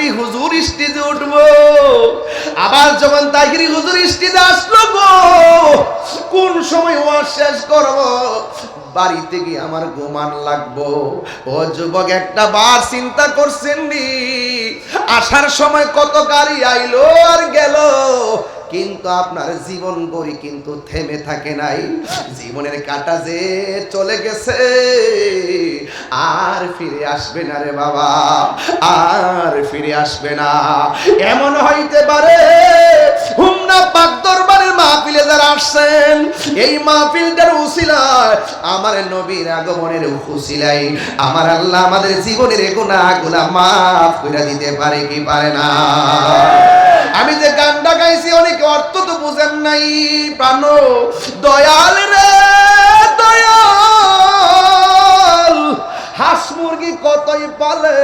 তাহিরি হুজুর স্টেজে উঠবো। আবার যখন তাহিরি হুজুর স্টেজে আসলো গো, কোন সময় ওয়াজ শেষ করবো, বাড়িতে গিয়ে আমার ঘুমান লাগবো। ও যুবক, একটা বার চিন্তা করছেন নি, আসার সময় কত গাড়ি আইলো আর গেল, কিন্তু আপনার জীবন গড়ি কিন্তু থেমে থাকে নাই। জীবনের কাটা যে চলে গেছে, আর ফিরে আসবে না রে বাবা, আর ফিরে আসবে না। এমন হইতে পারে হুমনা পাক দরবারের মাহফিলে যারা আসছেন, এই মাহফিলটার উসিলায়, আমার নবীর আগমনের উসিলায় আমার আল্লাহ আমাদের জীবনের গুনাহগুলো মাফ করে দিতে পারে কি পারে না? আমি যে গানটা গাইছি অনেকে অর্থ তো বুঝেন নাই। প্রাণ দয়াল রে দয়াল, হাঁস মুরগি কতই পালে,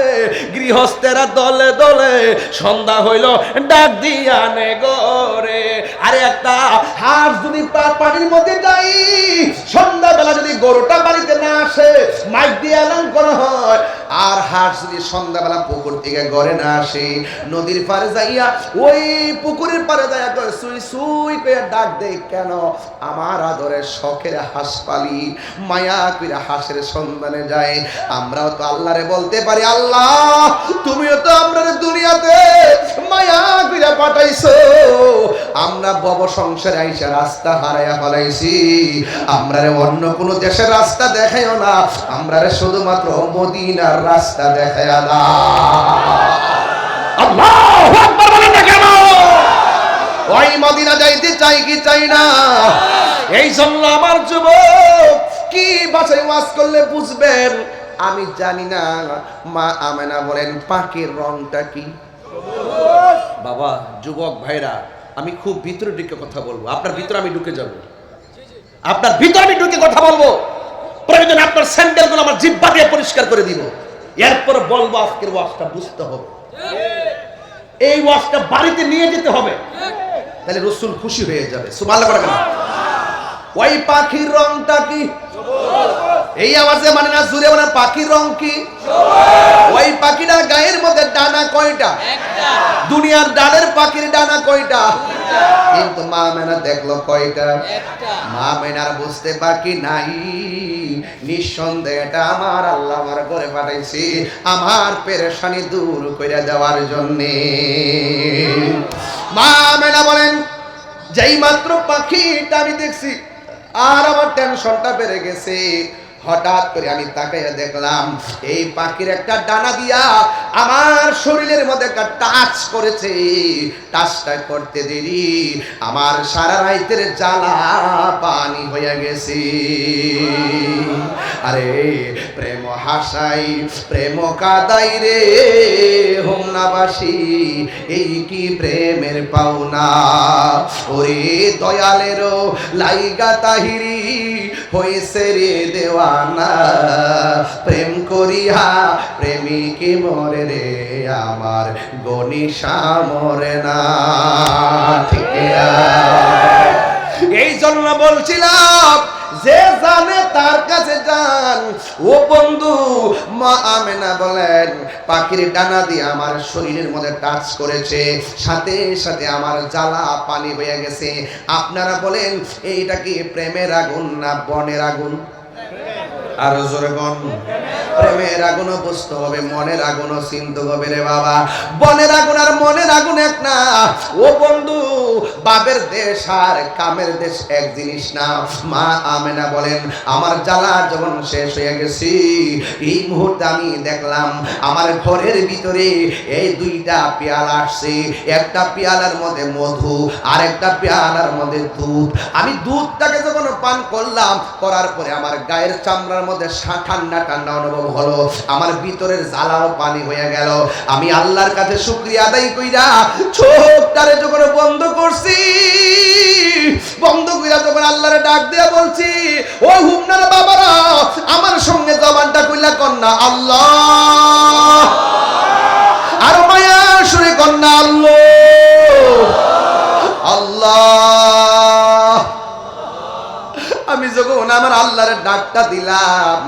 গৃহস্থেরা দলে দলে, সন্ধ্যা হইল ডাক দিয়া নে গরে। আরে একটা হাঁস যদি পানির মধ্যে যাই, সন্ধ্যাবেলা যদি গরুটা বাড়িতে না আসে, মাইক দিয়ে এলান করা হয়। আর হাঁস যদি সন্ধ্যাবেলা পুকুর থেকে ঘরে না আসে, নদীর পারে যাইয়া ওই পুকুরের পারে যাইয়া সুই সুই করে ডাক দেয়, কেন? আমার আদরের শখের হাঁস পালি, মায়া করে হাঁসের সন্ধানে যায়। আমরাও তো আল্লাহরে বলতে পারি, আল্লাহ তুমিও তো আমরা দুনিয়াতে মায়া করে পাঠাইছো, আমরা বব সংসারে আইসা রাস্তা হারাইয়া ফেলাইছি, আমরা অন্য কোনো দেশের রাস্তা দেখাইও না, আমরা শুধুমাত্র মদিনার রাস্তা দেখাইয়া না। আল্লাহু আকবার বলেন না কেন? ওই মদিনা যাইতে চাই কি চাই না? এই জন্য আমার যুবক, কি ভাষায় ওয়াজ করলে বুঝবেন আমি জানি না। মা আমেনা বলেন, পাখির রংটা কি? বাবা যুবক ভাইরা, আমি খুব ভিতরে ঢুকে কথা বলবো, আপনার ভিতরে আমি ঢুকে যাব, আপনার ভিতরে আমি ঢুকে কথা বলবো। প্রয়োজন আপনার স্যান্ডেলগুলো আমার জিহ্বা দিয়ে পরিষ্কার করে দিব, এরপর বলবো আজকের ওয়াজটা বুঝতে হবে, এই ওয়াজটা বাড়িতে নিয়ে যেতে হবে, তাহলে রাসূল খুশি হয়ে যাবে। সুবহানাল্লাহ বলেন। ওই পাখির রংটা কি? এই আওয়াজে মানে না, জুড়ে বলেন পাখির রং কি? ওই পাখিটার গায়ের মধ্যে ডানা কয়টা? একটা। দুনিয়ার ডালের পাখির ডানা কয়টা? কিন্তু মা মেনা দেখলো কয়টা? একটা। মা মেনার বুঝতে বাকি নাই, নিঃসন্দেহে এটা আমার আল্লাহ আমার ঘরে পাঠাইছি আমার পেরেশানি দূর করে দেওয়ার জন্য। মা মেনা বলেন, যেই মাত্র পাখিটা আমি দেখছি আর আমার টেনশনটা বেড়ে গেছে। হঠাৎ করে আমি তাকাইয়া দেখলাম এই পাখির একটা ডানা দিয়া আমার শরীরের মধ্যে একটা টাচ করেছে। টাচটা করতে দেরি আমার সারা রাতের জ্বালা পানি হয়ে গেছে। আরে প্রেম হাসাই প্রেম কাদাই রে হোমনাবাসী, এই কি প্রেমের পাওনা? ওরে দয়ালেরও লাইগা তাহিরি হয়েছে রে দেওয়ানা, প্রেম করিয়া প্রেমিকে মরে রে আমার গনিশা মরে না। ঠিক এই জন্য বলছিলাম, যে জানে তার কাছে যান। ও বন্ধু, মা আমেনা বলেন পাখির ডানা দিয়ে আমার শরীরের মধ্যে টাচ করেছে, সাথে সাথে আমার জ্বালা পানি হয়ে গেছে। আপনারা বলেন এইটা কি প্রেমের আগুন না বনের আগুন? আর জোরে বল। প্রেমের আগুনও বুঝতে হবে, মনের আগুনও চিনতে হবে রে বাবা। বনের আগুন আর মনের আগুন এক না। ও বন্ধু, বাপের দেশ আর কামের দেশ এক জিনিস না। মা আমেনা বলেন আমার জ্বালা যখন শেষ হয়ে গেছি, এই মুহূর্তে আমি দেখলাম আমার ঘরের ভিতরে এই দুইটা পেয়ালা আসছে। একটা পেয়ালার মধ্যে মধু আর একটা পেয়ালার মধ্যে দুধ। আমি দুধটাকে যখন পান করলাম, করার পরে আমার গায়ের চামড়ার মধ্যে ঠান্ডা ঠান্ডা অনুভব হলো, আমার ভিতরের জ্বালাও পানি হয়ে গেল। আমি আল্লাহর কাছে শুকরিয়া আদায় কইরা চোখটারে যখন বন্ধ করছি, বন্ধ কইরা যখন আল্লাহরে ডাক দিয়া বলছি, ওই হুমনার বাবারা আমার সঙ্গে জবানটা কইলা কন্যা আল্লাহ, আর মায়া সুরে কন্যা আল্লাহ আল্লাহ। আমি যখন আমার আল্লাহর ডাকটা দিলাম,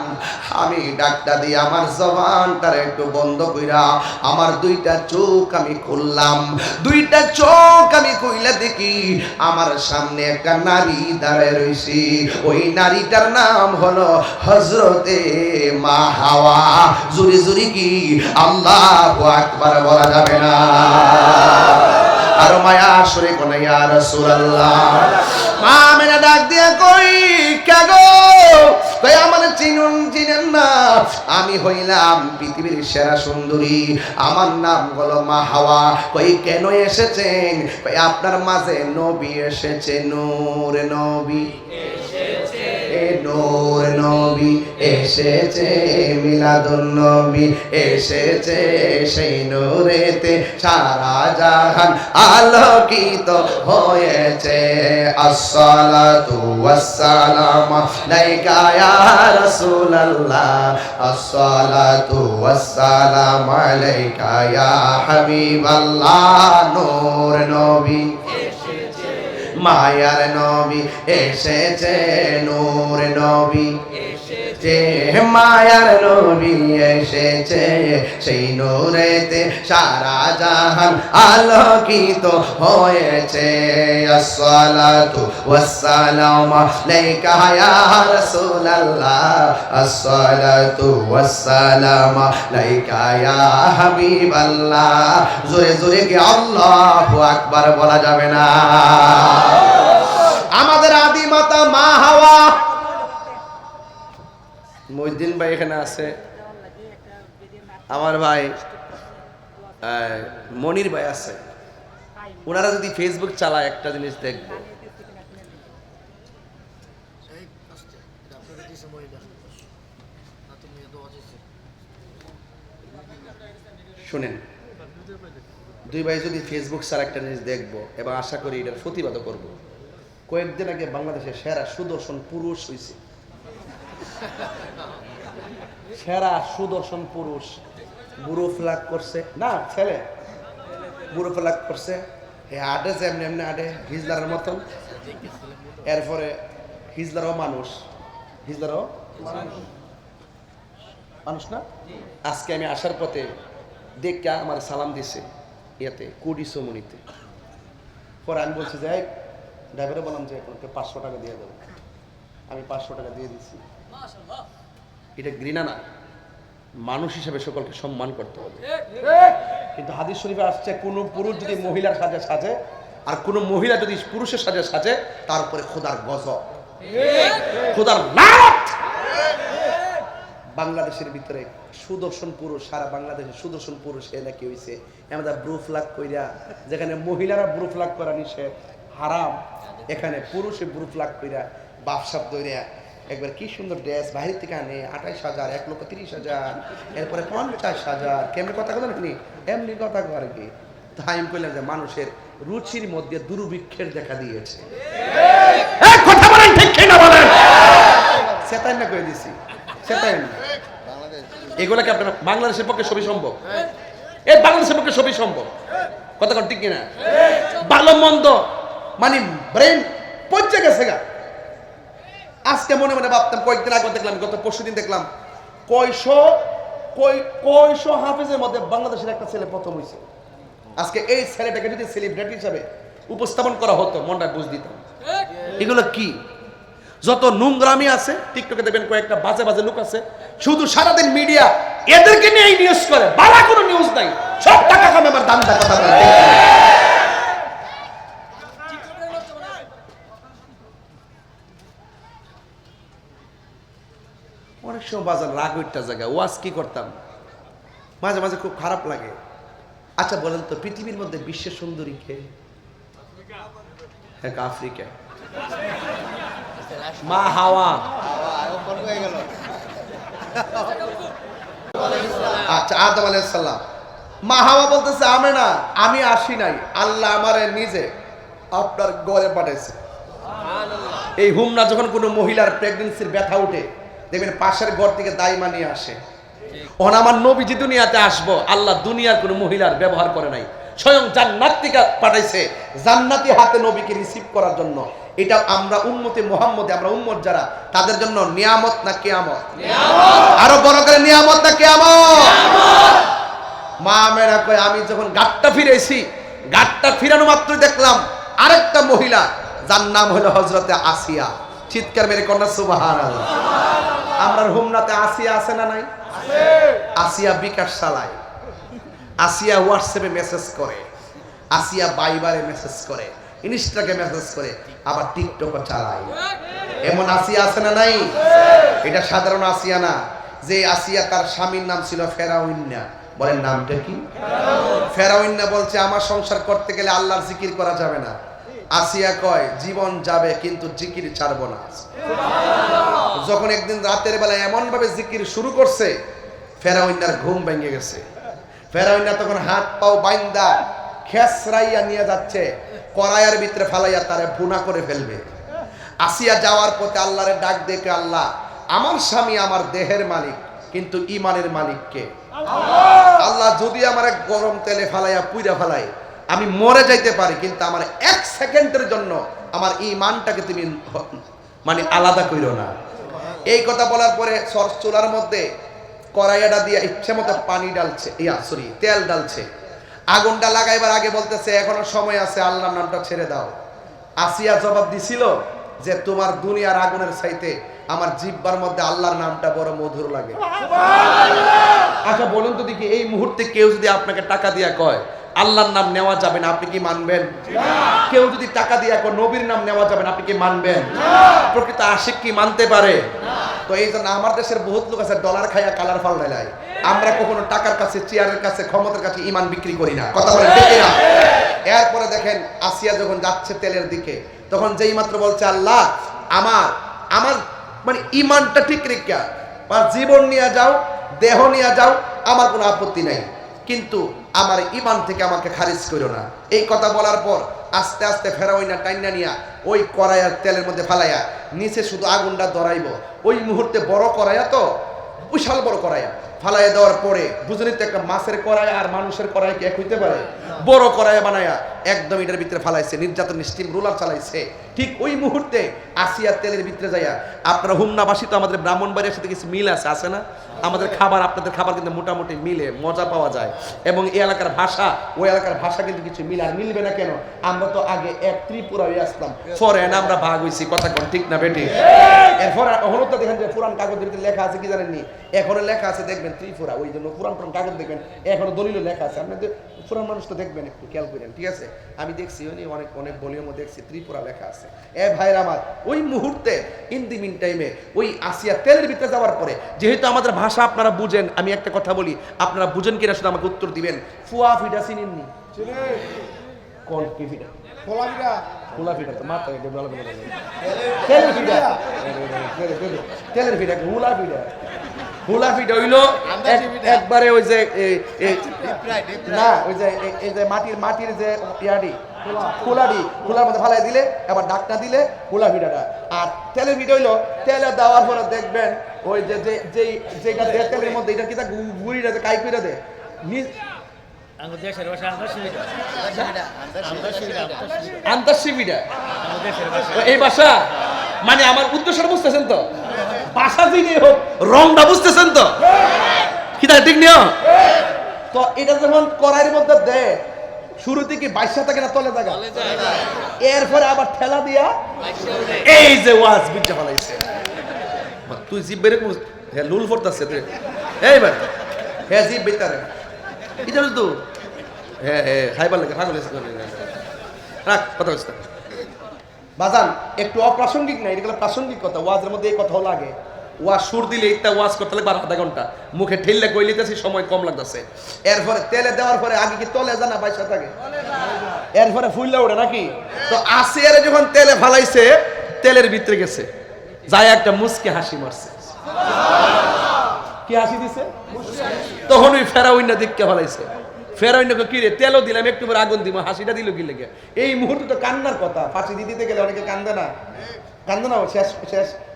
আমি ডাকটা দিয়ে আমার জবানটার একটু বন্ধ কইরা আমার দুইটা চোখ আমি খুললাম। দুইটা চোখ আমি কইলা দেখি আমার সামনে একটা নারী দাঁড়ায় রইছে। ওই নারীটার নাম হলো হযরতে মা হাওয়া। জুরি জুরি কি আল্লাহু আকবার বলা যাবে না? আর মায়া সরে কোন ইয়া রাসূলুল্লাহ। মা আমেনা ডাক দিয়া কই কাগো কই আমার চিনেন না? আমি হইলাম পৃথিবীর সেরা সুন্দরী, আমার নাম হলো মা হাওয়া। কই কেন এসেছেন? কই আপনার মাঝে নবী এসেছে, নূর নবী এসেছে, নূর নবী এসেছে, মিলাদুন নবী এসেছে, সেই নূরেতে সারা জাহান আলোকিত হয়েছে। আসসালাতু ওয়াসসালামু আলাইকা ইয়া রাসূলুল্লাহ, আসসালাতু ওয়াসসালামু আলাইকা ইয়া হাবিবাল্লাহ। নূর নবী এসেছে, মায়ার নবী এসেছে, নূর নবী এসেছে, মায়ার নবী এসেছে, সেই নূরেতে সারা জাহান আলোকিত হয়েছে। আসসালাতু ওয়াসসালামু আলাইকা ইয়া রাসূলুল্লাহ, আসসালাতু ওয়াসসালামু আলাইকা ইয়া হাবিবাল্লাহ। জোরে জোরে কি আল্লাহু আকবার বলা যাবে না? আমাদের আদি মাতা মা হাওয়া। মহিউদ্দিন ভাই এখানে আছে, আমার ভাই মনির ভাই আছে। ওনারা যদি ফেসবুক চালায় একটা জিনিস দেখবো, শুনেন, দুই ভাই যদি ফেসবুক ছাড়া একটা জিনিস দেখবো এবং আশা করি এটার প্রতিবাদও করবো। কয়েকদিন আগে বাংলাদেশের সেরা সুদর্শন পুরুষ হয়েছে, সেরা সুদর্শন পুরুষ বুড়ো ফ্লাগ করছে না, ছেলে বুড়ো ফ্লাগ করছে। আডে যে এমনি এমনি আডে হিজলারের মতন। এরপরে হিজলারও মানুষ, হিজলারও মানুষ না। আজকে আমি আসার পথে দেখে আমার সালাম দিছে ইয়াতে কুডিসমনিতে। পরে আমি বলছি যে ড্রাইভারে বললাম যে 500 টাকা দিয়ে দেবো। আমি 500 টাকা দিয়ে দিচ্ছি। এটা ঘৃণা না, মানুষ হিসেবে সকলকে সম্মান করতে হবে। কিন্তু হাদিস শরীফে আসছে কোন পুরুষ যদি মহিলার সাজে সাজে আর কোন মহিলা যদি পুরুষের সাজে সাজে তার উপরে খোদার গজব, খোদার লানত। বাংলাদেশের ভিতরে সুদর্শন পুরুষ, সারা বাংলাদেশের সুদর্শন পুরুষ এ নাকি হইছে আমাদের ব্রু ফ্লাগ কইরা, যেখানে মহিলারা ব্রু ফ্লাগ করা নিষেধ হারাম, এখানে পুরুষে ব্রু ফ্লাগ কইরা বাপসাপ দইরা একবার কি সুন্দর ড্রেস বাহির থেকে আনে 28,000, 1,30,000, এরপরে 50,000। কেমনি কথা কথা নাকি এমনি কথা কর কি? তাই আমি কইলাম যে মানুষের রুচির মধ্যে দুর্ভিক্ষের দেখা দিয়েছে। কথা বলেন ঠিক কিনা বলেন? সেটাই না কই দিছি, সেটাই না। এগুলা কি আপনার বাংলাদেশের পক্ষে সবই সম্ভব? এই বাংলাদেশের পক্ষে সবই সম্ভব। কথা কন ঠিক কিনা? ভালো মন্দ মানে ব্রেন পৌঁছে গেছে গা। আজকে মনে মনে ভাবতাম, কয়েকদিন আগে দেখলাম, গত পরশুদিন দেখলাম কয়শো হাফেজের মধ্যে বাংলাদেশের একটা ছেলে প্রথম হয়েছে। আজকে এই ছেলেটাকে যদি সেলিব্রিটি হিসাবে উপস্থাপন করা হতো মনটা বুঝ দিতাম। এগুলো কি যত নোংরামি আছে, টিকটকে দেখবেন কয়েকটা বাজে বাজে লোক আছে, শুধু সারাদিন মিডিয়া এদেরকে নিয়ে নিউজ করে, বালা কোনো নিউজ নাই, সব টাকা কামে আমার দাম দা কথা বলে। অনেক সময় বাজার রাগ ওইটা জায়গায় ওয়াজ কি করতাম, মাঝে মাঝে খুব খারাপ লাগে। আচ্ছা বলেন তো, পৃথিবীর মধ্যে বিশ্বের সুন্দরী কে? হ্যাঁ, আফ্রিকা মা হাওয়া। আচ্ছা, আদম আলাইহিস সালাম, মা হাওয়া বলতেছে আমি না, আমি আসি নাই, আল্লাহ আমারে নিজে আপনার ঘরে পাঠাইছে। এই হুমনা যখন কোনো মহিলার প্রেগন্যান্সির ব্যথা উঠে, দেখবেন পাশের ঘর থেকে দাইমা নিয়ে আসে। ওন আমার নবীজি দুনিয়াতে আসবো, আল্লাহ দুনিয়ার কোনো মহিলার ব্যবহার করে নাই, স্বয়ং জান্নাত থেকে পাঠাইছে জান্নাতি হাতে নবীকে রিসিভ করার জন্য। এটা আমরা উম্মতে মুহাম্মদে, আমরা উম্মত যারা, তাদের জন্য নিয়ামত না কিয়ামত? আরো বড় করে নিয়ামত না কিয়ামত? মা আমেনা কয় আমি যখন গাটটা ফিরেছি, গাটটা ফিরানো মাত্র দেখলাম আরেকটা মহিলা, যার নাম হলো হযরতে আসিয়া। চিৎকার মেরে কন্যা সুবহানাল্লাহ। আমরার হোমনাতে আসিয়া আছে না নাই? আসিয়া বিকাশ চালায়, আসিয়া হোয়াটসঅ্যাপে মেসেজ করে, আসিয়া বাইবারে মেসেজ করে, ইনস্টাগ্রামে মেসেজ করে, আবার টিকটকও চালায়। এমন আসিয়া আছে না নাই? এটা সাধারণ আসিয়া না। যে আসিয়া তার স্বামীর নাম ছিল ফেরাউন্না। বলেন নামটা কি? ফেরাউন্না বলছে আমার সংসার করতে গেলে আল্লাহর জিকির করা যাবে না। আসিয়া কয় জীবন যাবে কিন্তু জিকির ছাড়বো না। যখন একদিন রাতের বেলা এমন ভাবে জিকির শুরু করছে, ফেরাউন্নার ঘুম ভেঙে গেছে। ফেরাউন্না তখন হাত পাও বাইন্দা খেসরাইয়া নিয়ে যাচ্ছে, কড়াইয়ের ভিতরে ফালাইয়া তারে ভুনা করে ফেলবে। আসিয়া যাওয়ার পথে আল্লাহরে ডাক দেখে, আল্লাহ আমার স্বামী আমার দেহের মালিক, কিন্তু ইমানের মালিক কে? আল্লাহ যদি আমার গরম তেলে ফালাইয়া পুইরা ফালাই, আমি মরে যাইতে পারি, কিন্তু আমার 1 সেকেন্ডের জন্য আমার ইমানটাকে তুমি মানে আলাদা কইরো না। এই কথা বলার পরে চুলার মধ্যে কড়াইয়াটা দিয়ে ইচ্ছে মতো পানি ডালছে, তেল ডালছে। আগুনটা লাগাইবার আগে বলতেছে এখনো সময় আছে, আল্লাহর নামটা ছেড়ে দাও। আসিয়া জবাব দিছিল যে তোমার দুনিয়ার আগুনের চাইতে আমার জিহ্বার মধ্যে আল্লাহর নামটা বড় মধুর লাগে। আচ্ছা বলুন তো দেখি, এই মুহূর্তে কেউ যদি আপনাকে টাকা দিয়া কয় আল্লাহর নাম নেওয়া যাবে না, আপনি কি মানবেন? কেউ যদি টাকা দিয়া কয় নবীর নাম নেওয়া যাবে না, আপনি কি মানবেন? প্রকৃত আশিক কি মানতে পারে? তো এই জন্য আমার দেশের বহুত লোক আছে ডলার খাইয়া কালার ফাল্টায়। আমরা কখনো টাকার কাছে, চেয়ারের কাছে, ক্ষমতার কাছে ইমান বিক্রি করি না। কথা বলেন ঠিক না? এরপরে দেখেন আসিয়া যখন যাচ্ছে তেলের দিকে, তখন যেই মাত্র বলছে আল্লাহ আমার মানে ইমানটা ঠিক রেখা জীবন নিয়ে যাও, দেহ নিয়ে যাও, আমার কোনো আপত্তি নাই, কিন্তু আমার ইমান থেকে আমাকে খারিজ করো না। এই কথা বলার পর আস্তে আস্তে ফেরাউন্না টাইনা নিয়া ওই কড়াইয়ার তেলের মধ্যে ফালাইয়া নিচে শুধু আগুনটা ধরাইবো। ওই মুহূর্তে বড় কড়াইয়া, তো বিশাল বড় কড়াইয়া ফালাইয়া দেওয়ার পরে বুঝলি তো একটা মাছের কড়াই আর মানুষের কড়াই কি এক হইতে পারে? বড় কড়াইয়া বানায়া একদম এটার ভিতরে ফালাইছে, নির্যাতন স্টিম রোলার চালাইছে। ঠিক ওই মুহূর্তে আসিয়া তেলের ভিতরে যাইয়া, আপনারা হুমনাবাসী তো আমাদের ব্রাহ্মণবাড়ির সাথে কিছু মিল আছে না? আমাদের খাবার আপনাদের খাবার কিন্তু মোটামুটি মিলে, মজা পাওয়া যায়। এবং এই এলাকার ভাষা ওই এলাকার ভাষা কিন্তু কিছু মিলে। আর মিলবে না কেন? আমরা তো আগে এক ত্রিপুরা হয়ে আসলাম, পরে না আমরা ভাগ হয়েছি। কথা কোন ঠিক না বেটি? এরপর এখনো তো দেখেন যে পুরান কাগজের ভিতরে লেখা আছে, কি জানেননি? এখনো লেখা আছে, দেখবেন ত্রিপুরা। ওই জন্য পুরান কাগজ দেখবেন এখনো দলিল লেখা আছে। আপনাদের পুরান মানুষ তো দেখবেন, একটু খেয়াল করেন, ঠিক আছে? আমি দেখছি অনেক অনেক বলিও দেখছি ত্রিপুরা লেখা আছে। ভাইরা আমার, ওই মুহূর্তে ইন দি মিন টাইমে ওই আসিয়া তেলের ভিতরে যাওয়ার পরে, যেহেতু আমাদের ভাষা আপনারা বুঝেন, আমি একটা কথা বলি, আপনারা বুঝেন কিনা শুধু আমাকে উত্তর দিবেন। ফুয়া ফিডা চিনেননি? কোন কি ফিডা? ফুলা ফিডা তো মাথা তেলের ফিডা, তেলের ফিডা হুলা ফিডা। হুলা ফিডা হইলো একবারে ওই যে না, ওই যে এই যে মাটির যে ইয়াডি খোলার মধ্যে ফালাই দিলে, এবার ডাকনা দিলে হুলা ফিডাটা। আর তেলের ফিডা হইলো তেলে দেওয়ার পরে দেখবেন ওই যে যেটা তেলের মধ্যে এটা কি তা গুড়িটা যে কাই করে দেয়, এই ভাষা মানে আমার উদ্দেশ্য বুঝতেছেন তো? ভাষা যিনি হোক রংটা বুঝতেছেন তো? কি তা ঠিক নিও? তো এটা যখন কড়াইয়ের মধ্যে দেয়, শুরু থেকে বাইশা থাকে না, তলে জায়গা, এরপরে আবার ঠেলা দিয়া এই যে ওয়াজ বিদ্যা ফলাইছে। তুই জিভ বেরে হ্যাঁ লুল ফোরতাছে তুই এইবার, হ্যাঁ জিভ বেতারে এটা তো হ্যাঁ খাইবার লাগে পাগল রাখ কথা বলতে বাজান। একটু অপ্রাসঙ্গিক না, এটা প্রাসঙ্গিক কথা। ওয়াজের মধ্যে এই কথাও লাগে। ওয়াজ সুর দিলে একটা ওয়াজ করতে লাগবে আধা ঘন্টা, মুখে ঠেললে কইলিতেছি সময় কম লাগতেছে। এরপরে তেলে দেওয়ার পরে আগে কি তলে জানা পয়সা থাকে, এরপরে ফুললে ওঠে নাকি? তো আসিয়ারে যখন তেলে ফালাইছে, তেলের ভিতরে গেছে, যায় একটা মুসকে হাসি মারছে। কি হাসি দিছে? তখন ওই ফেরাউন্না দিককে ফালাইছে। ফেরাউন্নাকে কি রে তেলও দিলাম, একটু পরে আগুন দিব, হাসিটা দিল কি লেগে? এই মুহূর্তে তো কান্নার কথা। ফাঁসি দিতে গেলে অনেকে কান্দে না?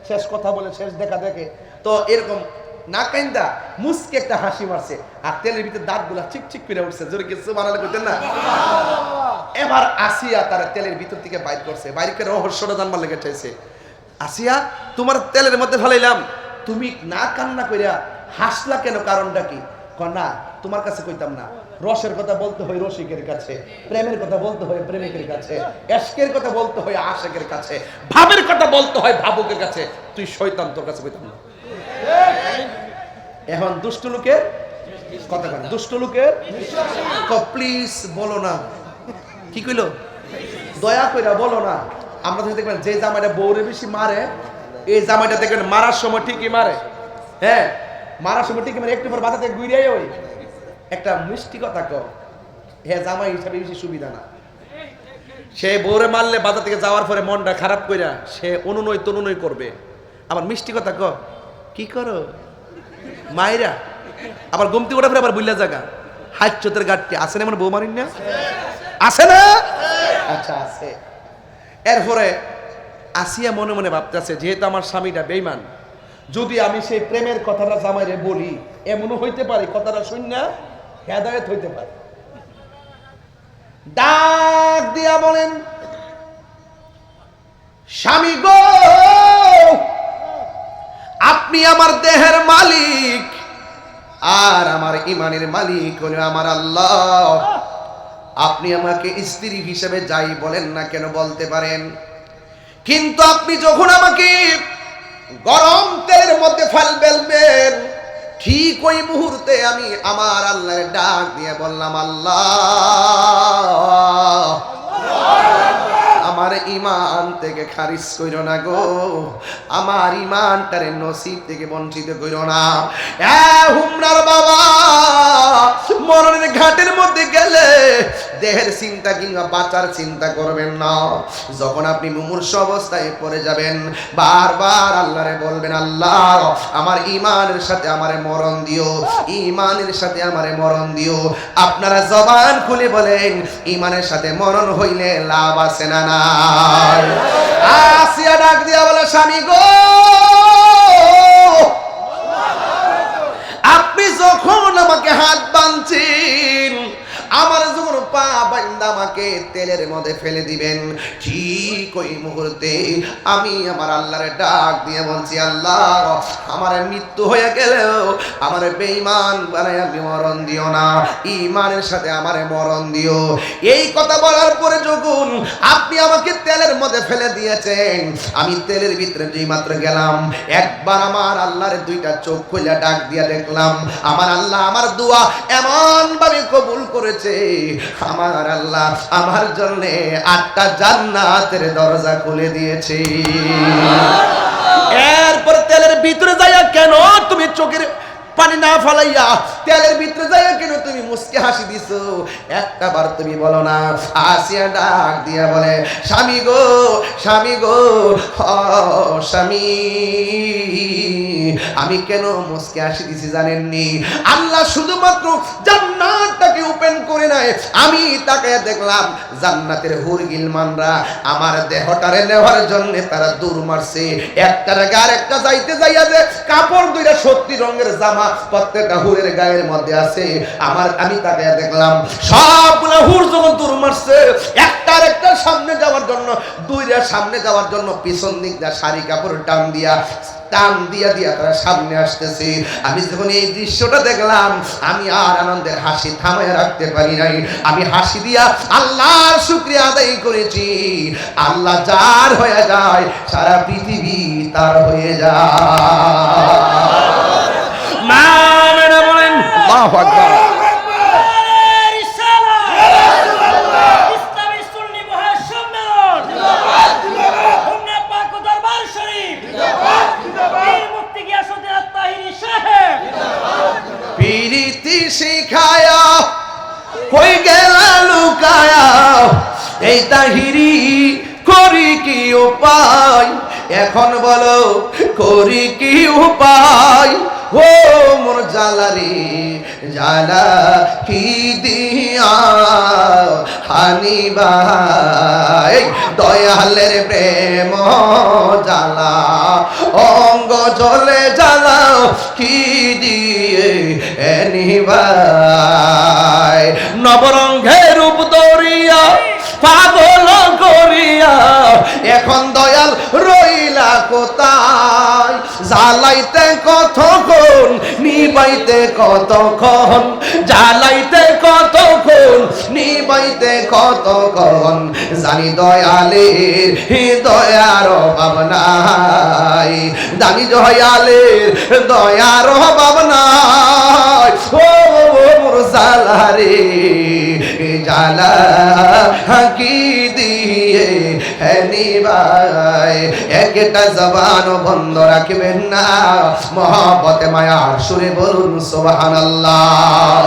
শেষ কথা বলে, শেষ দেখা দেখে। তো এরকম না কাইন্দা মুসকে একটা হাসি মারছে, আর তেলের ভিতরে দাঁতগুলা চিকচিক করে উঠছে। জোরে কিছু বানালে কইতেন না? এবার আসিয়া তার তেলের ভিতর থেকে বাইর করছে, বাইর করে রহস্যটা জানবার লেগে চাইছে। আসিয়া, তোমার তেলের মধ্যে ফেলাইলাম, তুমি না কান্না কইরা হাসলা কেন, কারণটা কি? না, তোমার কাছে কইতাম না। রসের কথা বলতে হয় রসিকের কাছে, প্রেমের কথা বলতে হয় প্রেমিকের কাছে, এশকের কথা বলতে হয় আশেকের কাছে, ভাবের কথা বলতে হয় ভাবুকের কাছে। তুই শয়তান, তোর কাছে কইতাম না। এখন দুষ্ট লোকের কথা বলে, দুষ্ট লোকের প্লিজ বলো না। কি কইলো? দয়া কইরা বলো না। আমরা তো দেখবেন যে জামাইটা বউরে বেশি মারে, এই জামাইটা দেখবেন মারার সময় ঠিকই মারে। হ্যাঁ, মারার সময় ঠিকই মারে, একটু পর বাঁচাতে গুইরাই ওই একটা মিষ্টি কথা কও। হ্যাঁ, জামাই হিসাবে বেশি সুবিধা না। সে বউরে মারলে বাজার থেকে যাওয়ার পরে মনটা খারাপ কইরা সে অনুনয় তনুনয় করবে। আবার মিষ্টি কথা ক, কি করো মাইরা, আবার গুমতি ওটা ফিরে আবার বুল্লা জায়গা হাত চোতের গাঠটি আছে না? মানে বউ মারিন না, আছে না? আচ্ছা, আছে। এরপরে আসিয়া মনে মনে ভাবতেছে, যেহেতু আমার স্বামীটা বেঈমান, যদি আমি সেই প্রেমের কথাটা জামাইরে বলি, এমনও হইতে পারে কথাটা শুননা হেদায়েত হইতে পারে। ডাক দিয়া বলেন, স্বামী গো, আপনি আমার দেহের মালিক, আর আমার ইমানের মালিক হলো আমার আল্লাহ। আপনি আমাকে স্ত্রী হিসেবে যাই বলেন না কেন বলতে পারেন, কিন্তু আপনি যখন আমাকে গরম তেলের মধ্যে ফেলবেন, ঠিক ওই মুহূর্তে আমি আমার আল্লাহর ডাক দিয়ে বললাম, আল্লাহ আমার ইমান থেকে খারিজ কইরো না গো, আমার ইমানটারে নসিব থেকে বঞ্চিত কইরো না। হুমনার বাবা, মরণের ঘাটের মধ্যে গেলে দেহের চিন্তা কিংবা বাঁচার চিন্তা করবেন না। যখন আপনি মুমূর্ষ অবস্থায় পড়ে যাবেন, বারবার আল্লাহরে বলবেন, আল্লাহ আমার ইমানের সাথে আমারে মরণ দিও, ইমানের সাথে আমারে মরণ দিও। আপনারা জবান খুলে বলেন, ইমানের সাথে মরণ হইলে লাভ আছে না নাই? আসিয়া ডাক দিয়া বলে, স্বামী গো, আপনি যখন আমাকে হাত বাঁধছেন, আমার যখন পা বান্দা আমাকে তেলের মধ্যে ফেলে দিবেন, ঠিক ওই মুহূর্তে আমি আমার আল্লাহরে ডাক দিয়ে বলছি, আল্লাহ আমার মৃত্যু হয়ে গেলেও আমার বেঈমান বানায় আমি মরণ দিও না, ঈমানের সাথে আমারে মরণ দিও। এই কথা বলার পরে যখন আপনি আমাকে তেলের মধ্যে ফেলে দিয়েছেন, আমি তেলের ভিতরে যেই মাত্র গেলাম, একবার আমার আল্লাহরে দুইটা চোখ খুলে ডাক দিয়ে দেখলাম, আমার আল্লাহ আমার দোয়া এমন ভাবে কবুল করেছে, আমার আল্লাহ আমার জন্য 8টা জান্নাতের দরজা খুলে দিয়েছে। এরপর তেলের ভিতরে যাইয়া কেন তুমি চোখের পানি না ফলাইয়া, তেলের ভিতরে যাইয়া কেন তুমি মুস্কি হাসি দিছো, একটা বার তুমি বলো না? আসিয়া ডাক দিয়া বলে, স্বামী গো, স্বামী গো, স্বামী আমি কেন মুস্কি হাসি দিছি জানেননি? আল্লাহ শুধুমাত্র জান্নাতটাকে ওপেন করে নাই, আমি তাকে দেখলাম জান্নাতের হুর গিলমানরা আমার দেহটারে নেওয়ার জন্য তারা দূর মারছে। একটার গার একটা যাইতে যাইয়া যে কাপড় দুইটা 70 রঙের জামা প্রত্যেকটা হুরের গায়ের মধ্যে আছে, আমি তাকে দেখলাম সবগুলা হুর যখন দূর মারছে, একটার একটা সামনে যাওয়ার জন্য, দুইটা সামনে যাওয়ার জন্য পিছন দিক দিয়ে শাড়ি কাপড় টান দিয়া তারা সামনে আসতেছে। আমি যখন এই দৃশ্যটা দেখলাম, আমি আর আনন্দের হাসি থামায় রাখতে পারি নাই। আমি হাসি দিয়া আল্লাহর শুকরিয়া আদায় করেছি। আল্লাহ যার হয়ে যায়, সারা পৃথিবী তার হয়ে যায়। বলেন আল্লাহু আকবার। পিরিতি শিখায়া হই গেল লুকায়া, এই তাহিরি করি কি উপায়, এখন বলো করি কি উপায়? ও মোর জালারি জালা কি দিয়া হানিবাই, দয়ালের প্রেম জালা অঙ্গ জলে জ্বালাও কি দিয়ে নিবাই নবরঙ্গের রূপ দরিয়া পাগল করিয়া এখন দয়াল রইলা কোথায় জ্বালাইতে কতক্ষণ নিবাইতে কতক্ষণ জ্বালাইতে কতক্ষণ নিবাইতে কতক্ষণ জানি দয়ালের দয়ার অভাব নাই জানি দয়ালের দয়ার অভাব নাই ও মোর জালারে জালা কি দিয়ে নিবাই একটা জবান বন্ধ রাখবেন না মহব্বতে মায়ার সুরে বলুন সুবহানাল্লাহ।